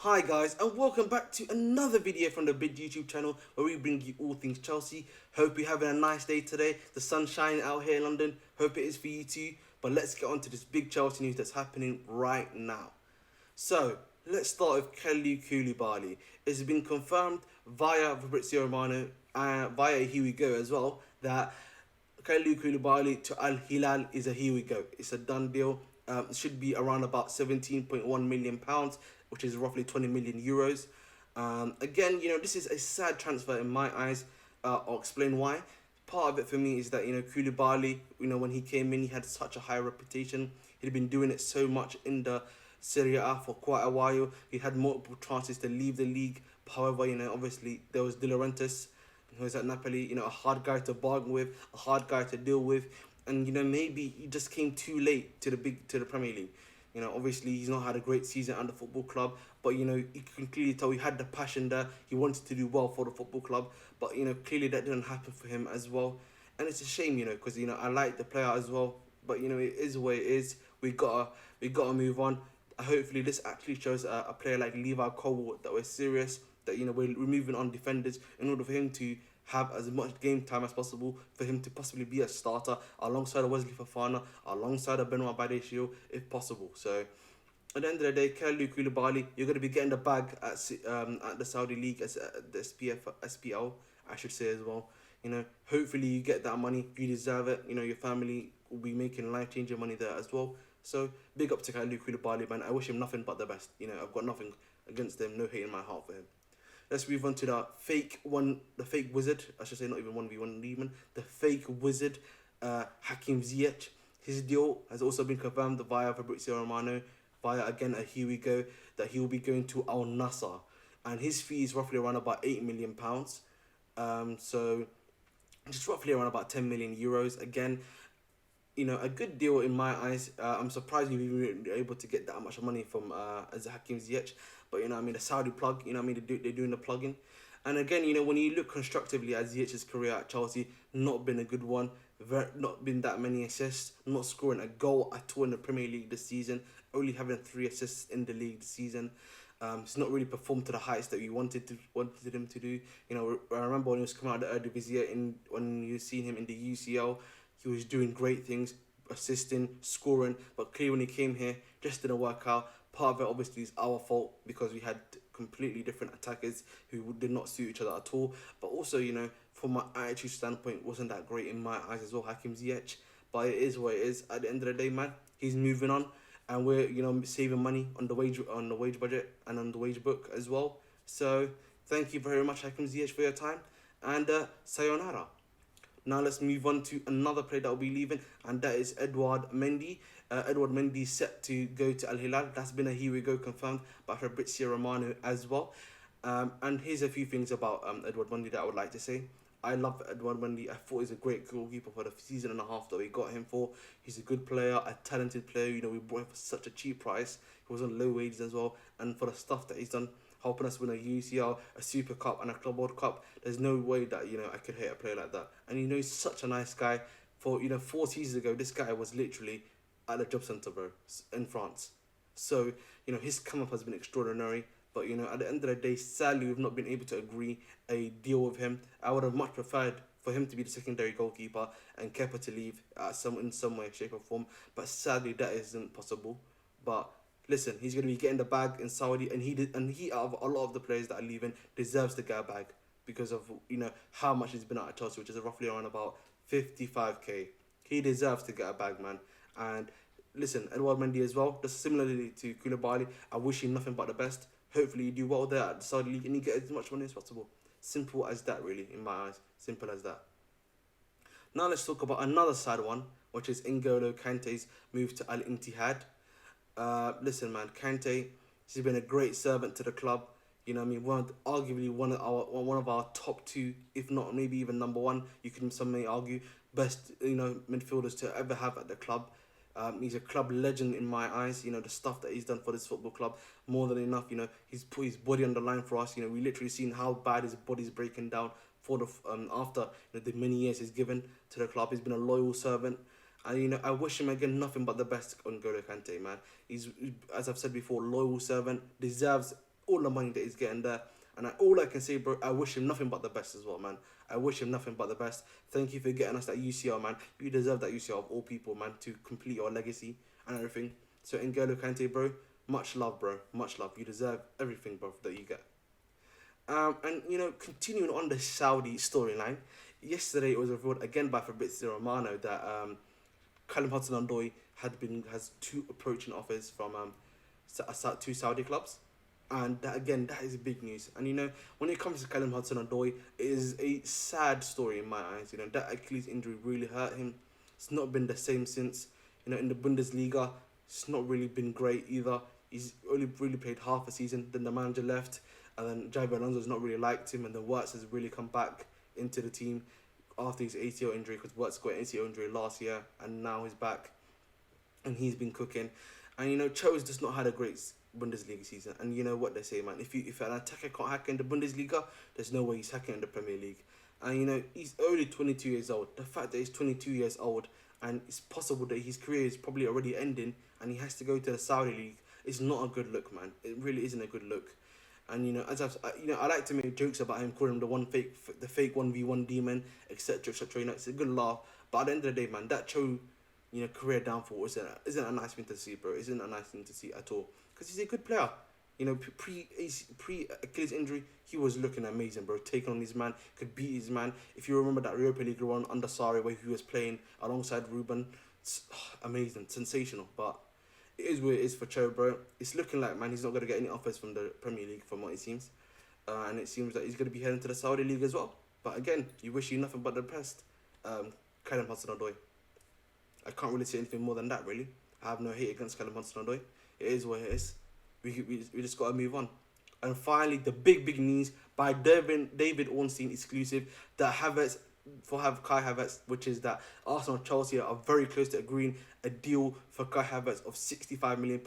Hi guys, and welcome back to another video from the big YouTube channel where we bring you all things Chelsea. Hope you're having a nice day today. The sun's shining out here in London. Hope it is for you too. But let's get on to this big Chelsea news that's happening right now. So let's start with Mendy Koulibaly. It's been confirmed via Fabrizio Romano and via Here We Go as well that Mendy Koulibaly to Al Hilal is a here we go. It's a done deal. It should be around about £17.1 million, which is roughly 20 million euros. Again, this is a sad transfer in my eyes. I'll explain why. Part of it for me is that Koulibaly, when he came in, he had such a high reputation. He'd been doing it so much in the Serie A for quite a while. He had multiple chances to leave the league. However, obviously there was De Laurentiis, who was at Napoli. A hard guy to bargain with, a hard guy to deal with, and maybe he just came too late to the Premier League. Obviously he's not had a great season at the football club, but you can clearly tell he had the passion there. He wanted to do well for the football club, but clearly that didn't happen for him as well, and it's a shame, because I like the player as well, but it is what it is. We gotta move on. Hopefully this actually shows a player like Levi Cole that we're serious, that we're removing on defenders in order for him to have as much game time as possible, for him to possibly be a starter alongside Wesley Fofana, alongside a Benoit Badiashile if possible. So at the end of the day, Mendy Koulibaly, you're going to be getting the bag at the Saudi League, as the SPL, I should say as well. Hopefully you get that money. You deserve it. Your family will be making life-changing money there as well. So big up to Mendy Koulibaly, man. I wish him nothing but the best. I've got nothing against him. No hate in my heart for him. Let's move on to the fake wizard. I should say not even 1v1 even. The fake wizard, Hakim Ziyech. His deal has also been confirmed via Fabrizio Romano, via again a here we go, that he will be going to Al Nassr, and his fee is roughly around about £8 million. So just roughly around about 10 million euros. Again, a good deal in my eyes. I'm surprised you've even been able to get that much money from Hakim Ziyech. But the Saudi plug, they're doing the plugging. And again, when you look constructively at Ziyech's career at Chelsea, not been a good one. Not been that many assists, not scoring a goal at all in the Premier League this season, only having 3 assists in the league this season. It's not really performed to the heights that we wanted him to do. I remember when he was coming out of the Eredivisie, when you seen him in the UCL, he was doing great things, assisting, scoring, but clearly when he came here, just didn't work out. Part of it obviously is our fault, because we had completely different attackers who did not suit each other at all. But also, from my attitude standpoint, wasn't that great in my eyes as well, Hakim Ziyech. But it is what it is. At the end of the day, man, he's moving on, and we're saving money on the wage budget and on the wage book as well. So thank you very much, Hakim Ziyech, for your time, and sayonara. Now let's move on to another player that will be leaving, and that is Edouard Mendy. Edouard Mendy is set to go to Al Hilal. That's been a here we go confirmed by Fabrizio Romano as well. And here's a few things about Edouard Mendy that I would like to say. I love Edouard Mendy. I thought he's a great goalkeeper for the season and a half that we got him for. He's a good player, a talented player. We bought him for such a cheap price. He was on low wages as well, and for the stuff that he's done, helping us win a UCL, a Super Cup, and a Club World Cup, there's no way that I could hate a player like that. And he's such a nice guy. For 4 seasons ago, this guy was literally at the job centre, bro, in France. So his come up has been extraordinary. But at the end of the day, sadly we've not been able to agree a deal with him. I would have much preferred for him to be the secondary goalkeeper and Kepa to leave in some way, shape or form. But sadly that isn't possible. But listen, he's going to be getting the bag in Saudi, and he out of a lot of the players that are leaving deserves to get a bag, because of how much he's been out at Chelsea, which is roughly around about 55k. He deserves to get a bag, man. And listen, Edouard Mendy as well, just similarly to Koulibaly, I wish him nothing but the best. Hopefully you do well there at the Saudi League and you get as much money as possible. Simple as that, really, in my eyes. Simple as that. Now let's talk about another sad one, which is N'Golo Kante's move to Al Ittihad. Listen, man, Kante, he's been a great servant to the club. Arguably one of our top 2, if not maybe even number 1. Some may argue best midfielders to ever have at the club. He's a club legend in my eyes. The stuff that he's done for this football club, more than enough. He's put his body on the line for us. We literally seen how bad his body's breaking down for the after the many years he's given to the club. He's been a loyal servant. And I wish him again nothing but the best on N'Golo Kante, man. He's, as I've said before, loyal servant, deserves all the money that he's getting there. And all I can say, bro, I wish him nothing but the best as well, man. I wish him nothing but the best. Thank you for getting us that UCL, man. You deserve that UCL of all people, man, to complete your legacy and everything. So N'Golo Kante, bro, much love, bro. Much love. You deserve everything, bro, that you get. And, you know, continuing on the Saudi storyline, yesterday it was revealed again by Fabrizio Romano that Callum Hudson-Odoi has two approaching offers from two Saudi clubs. And that, again, that is big news. And, you know, when it comes to Callum Hudson-Odoi, it is a sad story in my eyes. You know, that Achilles injury really hurt him. It's not been the same since. You know, in the Bundesliga, it's not really been great either. He's only really played half a season. Then the manager left. And then Xabi Alonso's not really liked him. And then Wirtz has really come back into the team after his ACL injury. Because Wirtz got an ACL injury last year. And now he's back. And he's been cooking. And, you know, Cho's just not had a great Bundesliga season. And you know what they say, man. If an attacker can't hack in the Bundesliga, there's no way he's hacking in the Premier League. And, you know, he's only 22 years old. The fact that he's 22 years old and it's possible that his career is probably already ending and he has to go to the Saudi League is not a good look, man. It really isn't a good look. And, you know, I like to make jokes about him, calling him the fake 1v1 demon, etc., etc. You know, it's a good laugh. But at the end of the day, man, that Cho, you know, career downfall isn't a nice thing to see, bro. Isn't a nice thing to see at all. Because he's a good player. You know, pre Achilles injury, he was looking amazing, bro. Taking on his man, could beat his man. If you remember that Europa League run under Sarri where he was playing alongside Ruben, it's amazing, sensational. But it is what it is for Cho, bro. It's looking like, man, he's not going to get any offers from the Premier League from what it seems. And it seems that he's going to be heading to the Saudi League as well. But again, you wish you nothing but the best. Callum Hudson-Odoi. I can't really say anything more than that, really. I have no hate against Callum Hudson-Odoi. It is what it is. We just got to move on. And finally, the big news by David Ornstein exclusive that Kai Havertz, which is that Arsenal and Chelsea are very close to agreeing a deal for Kai Havertz of £65 million.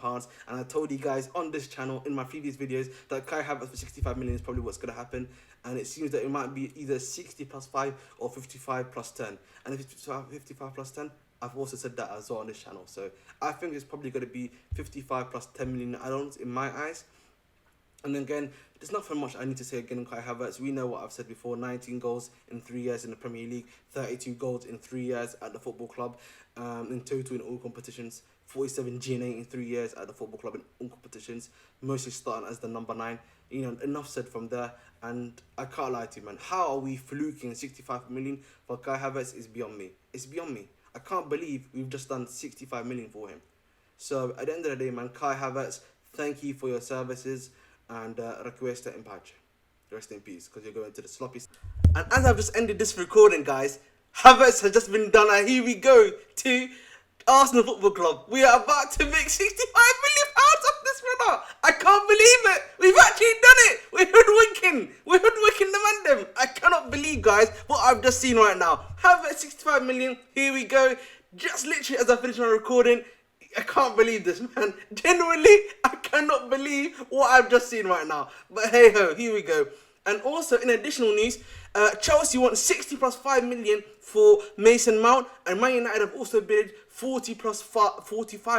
And I told you guys on this channel in my previous videos that Kai Havertz for 65 million is probably what's going to happen. And it seems that it might be either 60 plus 5 or 55 plus 10. And if it's 55 plus 10, I've also said that as well on this channel. So I think it's probably going to be 55 plus 10 million add-ons in my eyes. And then again, there's nothing much I need to say again on Kai Havertz. We know what I've said before, 19 goals in 3 years in the Premier League, 32 goals in 3 years at the football club, in total in all competitions, 47 GNA in 3 years at the football club in all competitions, mostly starting as the number 9. You know, enough said from there. And I can't lie to you, man. How are we fluking 65 million for Kai Havertz is beyond me. It's beyond me. I can't believe we've just done 65 million for him. So at the end of the day, man, Kai Havertz, thank you for your services and requesta in pace. Rest in peace, because you're going to the sloppy. And as I've just ended this recording, guys, Havertz has just been done, and here we go to Arsenal Football Club. We are about to make £65 million off this winner. I can't believe it. We've actually done it. We're hoodwinking. We're hoodwinking the man them. I cannot believe, guys, what I've just seen right now. Havertz 65 million. Here we go. Just literally as I finish my recording, I can't believe this, man. Genuinely, I cannot believe what I've just seen right now. But hey ho, here we go. And also, in additional news, Chelsea want 60 plus 5 million for Mason Mount, and Man United have also bid 45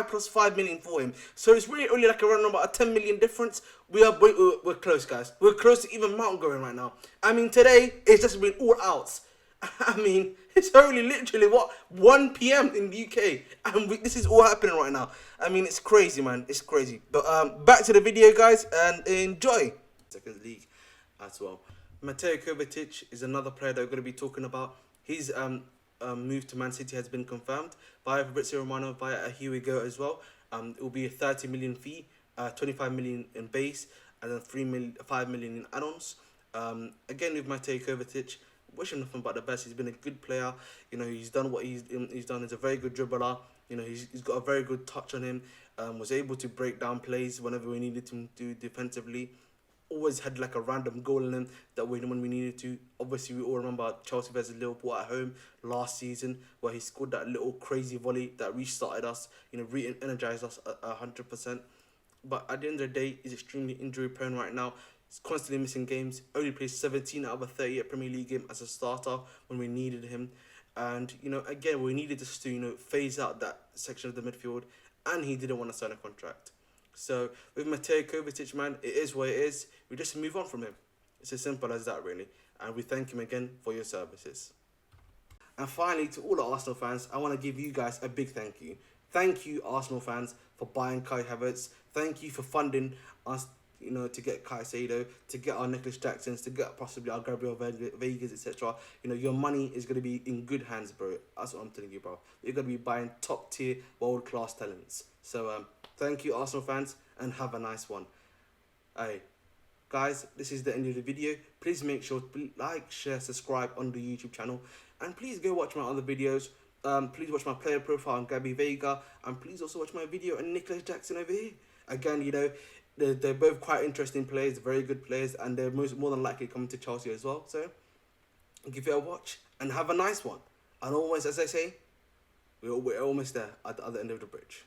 plus 5 million for him. So it's really only like around about a 10 million difference. We're close, guys. We're close to even Mount going right now. I mean, today it's just been all outs. I mean, it's only literally, 1 p.m. in the UK. And this is all happening right now. I mean, it's crazy, man. It's crazy. But back to the video, guys, and enjoy. Second league as well. Mateo Kovacic is another player that we're going to be talking about. His move to Man City has been confirmed by Fabrizio Romano via a Here We Go as well. It will be a 30 million fee, 25 million in base, and then 5 million in add-ons. Again, with Mateo Kovacic, wish him nothing but the best. He's been a good player. You know, he's done what he's done. He's a very good dribbler. You know, he's got a very good touch on him. Was able to break down plays whenever we needed him to defensively. Always had like a random goal in him that when we needed to. Obviously, we all remember Chelsea versus Liverpool at home last season, where he scored that little crazy volley that restarted us, you know, re-energized us 100%. But at the end of the day, he's extremely injury prone right now. He's constantly missing games. Only plays 17 out of a 38 Premier League game as a starter when we needed him. And, you know, again, we needed just to, you know, phase out that section of the midfield. And he didn't want to sign a contract. So with Mateo Kovacic, man, it is what it is. We just move on from him. It's as simple as that, really. And we thank him again for your services. And finally, to all the Arsenal fans, I want to give you guys a big thank you. Thank you, Arsenal fans, for buying Kai Havertz. Thank you for funding us, to get Caicedo, to get our Nicholas Jacksons, to get possibly our Gabriel Vegas, etc. Your money is going to be in good hands, bro. That's what I'm telling you, bro. You're going to be buying top tier, world class talents. So, thank you, Arsenal fans, and have a nice one. Hey, guys, this is the end of the video. Please make sure to like, share, subscribe on the YouTube channel, and please go watch my other videos. Please watch my player profile on Gabby Vega, and please also watch my video on Nicholas Jackson over here. Again, they're both quite interesting players, very good players, and they're more than likely coming to Chelsea as well. So give it a watch and have a nice one. And always, as I say, we're almost there at the other end of the bridge.